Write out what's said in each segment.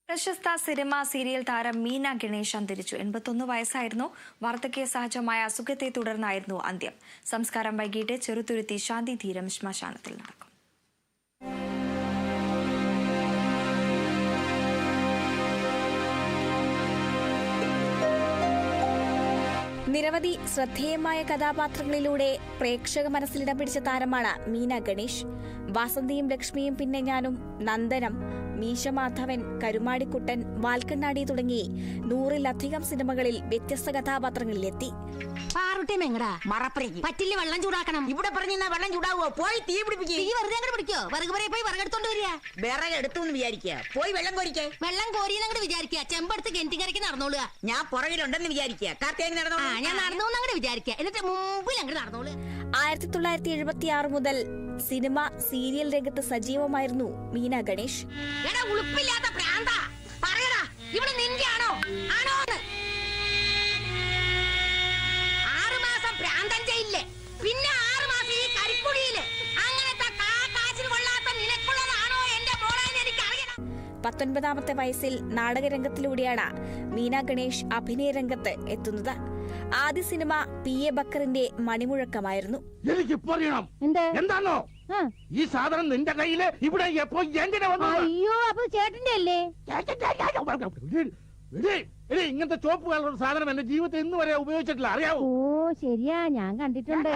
പ്രശസ്ത cinema serial താരം മീന ഗണേഷ് അന്തരിച്ചു. 81 വയസ്സായിരുന്നു. വാർദ്ധക്യ സഹജമായ അസുഖത്തെ തുടർന്നായിരുന്നു അന്ത്യം. സംസ്കാരം വൈകിട്ട് ചെറുതുരുത്തി ശാന്തിതീരം ശ്മശാനത്തിൽ നടക്കും. നിരവധി ശ്രദ്ധേയമായ കഥാപാത്രങ്ങളിലൂടെ പ്രേക്ഷക മനസ്സിലിടം പിടിച്ച താരമാണ് മീന ഗണേഷ്. വാസന്തിയും ലക്ഷ്മിയും പിന്നെ ഞാനും, നന്ദനം, മീശമാധവൻ, കരുമാടിക്കുട്ടൻ, വാൽക്കണ്ണാടി തുടങ്ങി 100-ലധികം സിനിമകളിൽ വ്യത്യസ്ത കഥാപാത്രങ്ങളിലെത്തി. പറ്റില്ല, വെള്ളം ചൂടാക്കണം. ഇവിടെ പറഞ്ഞ വെള്ളം ചൂടാവോ? പോയി തീ പിടിപ്പിക്കോ. വെറുതെ പിടിക്കോ? പോയി വിറകെടുത്തോണ്ട് വരിക. വിറകെടുത്തു വിചാരിക്കുക. പോയി വെള്ളം കോരിക്കേ. വെള്ളം കോരിയെന്നങ്ങോട്ട് വിചാരിക്കുക. ചെമ്പെടുത്ത് കിണറ്റിക്കരയ്ക്ക് നടന്നോളുക. ഞാൻ പുറകിലുണ്ടെന്ന് വിചാരിക്കുക. കാർത്തിക് നടന്നോ? ഞാൻ നടന്നോന്നങ്ങോട്ട് വിചാരിക്കുക. എന്നിട്ട് മുമ്പിൽ അങ്ങോട്ട് നടന്നോളൂ. 1976 മുതൽ സിനിമ സീരിയൽ രംഗത്ത് സജീവമായിരുന്നു മീന ഗണേഷ്. ഉളുപ്പില്ലാത്ത പ്രാന്ത പറയടാ, ഇവിടെ നിന്റെ ആണോ? ആണോന്ന് 6 മാസം പ്രാന്തൻ ചെയ്യില്ലേ, പിന്നെ 6 മാസം ഈ കരിക്കുഴിയില്. അങ്ങനത്തെ കാശിന് കൊള്ളാത്ത നിനക്കുള്ളതാണോ എന്റെ മോളെന്ന് എനിക്കറിയണം. 19ാമത്തെ വയസ്സിൽ നാടകരംഗത്തിലൂടെയാണ് മീന ഗണേഷ് അഭിനയ രംഗത്ത് എത്തുന്നത്. ആദ്യ സിനിമ P.A. ബക്കറിന്റെ മണിമുഴക്കമായിരുന്നു. എന്താണോ ഈ സാധനം നിന്റെ കയ്യില്? ഇവിടെ എപ്പോ എന്തിനാ വന്നു? അയ്യോ, അപ്പൊ ചേട്ടന്റെ അല്ലേ? ഇങ്ങനത്തെ ചോപ്പ് കളർ സാധനം എന്റെ ജീവിതത്തിൽ ഇന്ന് വരെ ഉപയോഗിച്ചിട്ടില്ല, അറിയാവോ? ഓ ശരിയാ, ഞാൻ കണ്ടിട്ടുണ്ട്.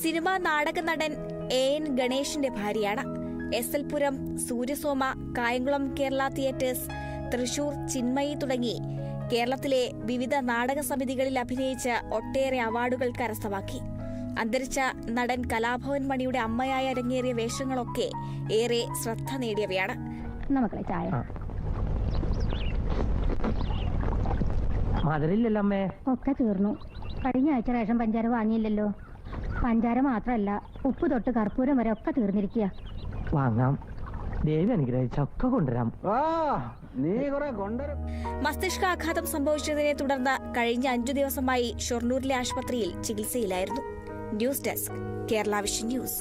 സിനിമ നാടക നടൻ A.N. ഗണേഷിന്റെ ഭാര്യയാണ്. SL പുരം, സൂര്യസോമ, കായംകുളം കേരള തിയേറ്റേഴ്സ്, തൃശൂർ ചിന്മയി തുടങ്ങി കേരളത്തിലെ വിവിധ നാടക സമിതികളിൽ അഭിനയിച്ച് ഒട്ടേറെ അവാർഡുകൾ കരസ്ഥമാക്കി. അന്തരിച്ച നടൻ കലാഭവൻ മണിയുടെ അമ്മയായി അരങ്ങേറിയ വേഷങ്ങളൊക്കെ ഏറെ ശ്രദ്ധ നേടിയവയാണ്. നമുക്കുള്ള ചായ മധുരില്ലല്ലേ? ഒക്കെ തീർന്നു. കഴിഞ്ഞ ആഴ്ച റേഷൻ പഞ്ചാര വാങ്ങിയില്ലല്ലോ. പഞ്ചാര മാത്രമല്ല, ഉപ്പ് തൊട്ട് കർപ്പൂരം വരെ ഒക്കെ തീർന്നിരിക്കുക. വാങ്ങാം, ദേവി അനുഗ്രഹിച്ചൊക്കെ കൊണ്ടുവരാം. മസ്തിഷ്കാഘാതം സംഭവിച്ചതിനെ തുടർന്ന് കഴിഞ്ഞ 5 ദിവസമായി ഷൊർണൂരിലെ ആശുപത്രിയിൽ ചികിത്സയിലായിരുന്നു. News desk, Kerala vision news.